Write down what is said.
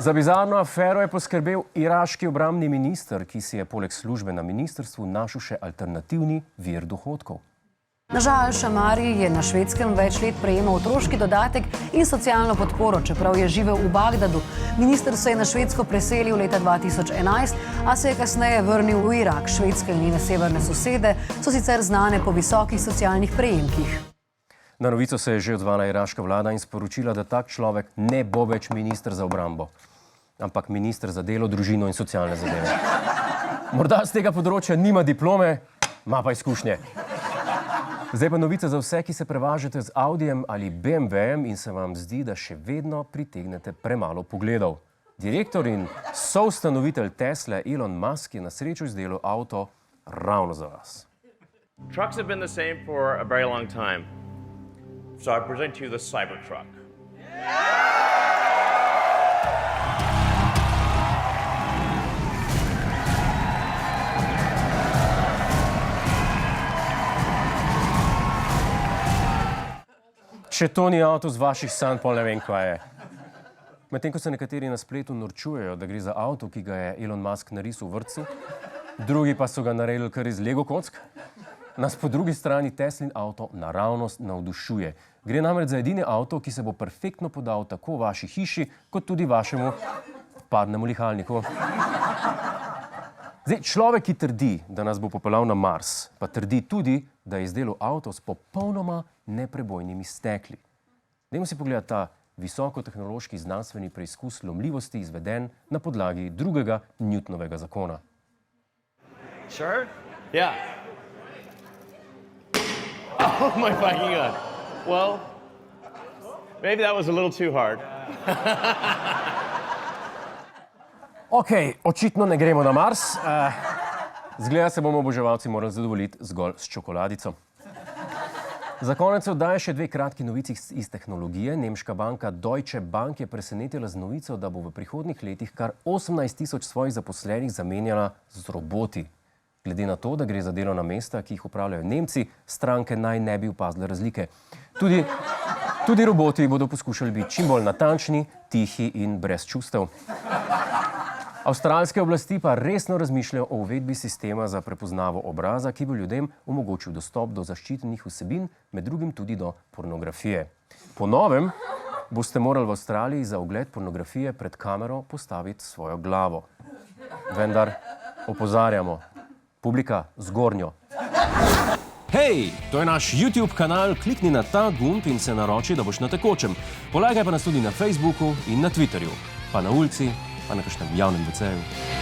Za bizarno afero je poskrbel iraški obrambni minister, ki si je poleg službe na ministrstvu našel še alternativni vir dohodkov. Najal Šamari je na Švedskem več let prejemal otroški dodatek in socialno podporo, čeprav je živel v Bagdadu. Minister se je na Švedsko preselil leta 2011, a se je kasneje vrnil v Irak. Švedska in njene severne sosede so sicer znane po visokih socialnih prejemkih. Na novico se je že odzvala iraška vlada in sporočila, da tak človek ne bo več minister za obrambo, ampak minister za delo, družino in socialne zadeve. Morda z tega področja nima diplome, ima pa izkušnje. Zdaj pa novica za vse, ki se prevažate z Audijem ali BMW-jem in se vam zdi, da še vedno pritegnete premalo pogledov. Direktor in soustanovitelj Tesle Elon Musk je na srečo izdelal avto ravno za vas. Trucks have been the same for a very long time. So I present to you the Cybertruck. Če to ni avto z vaših sanj, pol ne vem, kaj je. Medtem ko se nekateri na spletu norčujejo, da gre za avto, ki ga je Elon Musk narisal v vrtcu, drugi pa so ga naredili kar iz Lego kock, nas po drugi strani Teslin avto naravnost navdušuje. Gre namreč za edini avto, ki se bo perfektno podal tako vaši hiši, kot tudi vašemu padnemu lihalniku. Zdaj, človek, ki trdi, da nas bo popeljal na Mars, pa trdi tudi, da je izdelal avto s popolnoma neprebojnimi stekli. Dajmo si pogledati ta visokotehnološki znanstveni preizkus lomljivosti izveden na podlagi drugega Newtonovega zakona. Sure? Yeah. Oh my fucking God. Well, maybe that was a little too hard. Ok, očitno ne gremo na Mars. Zgleda se bomo oboževalci morali zadovoljiti zgolj s čokoladico. Za konec oddaje še dve kratki novici iz tehnologije. Nemška banka Deutsche Bank je presenetila z novico, da bo v prihodnjih letih kar 18.000 svojih zaposlenih zamenjala z roboti. Glede na to, da gre za delovna mesta, ki jih upravljajo Nemci, stranke naj ne bi opazile razlike. Tudi roboti bodo poskušali biti čim bolj natančni, tihi in brez čustev. Avstralske oblasti pa resno razmišljajo o uvedbi sistema za prepoznavo obraza, ki bo ljudem omogočil dostop do zaščitenih vsebin, med drugim tudi do pornografije. Po novem boste morali v Avstraliji za ogled pornografije pred kamero postaviti svojo glavo. Vendar opozarjamo, publika zgornjo. Hej, to je naš YouTube kanal, klikni na ta gumb in se naroči, da boš na tekočem. Polajkaj pa nas tudi na Facebooku in na Twitterju, pa na ulici, pa na kakšnem javnem WC-ju.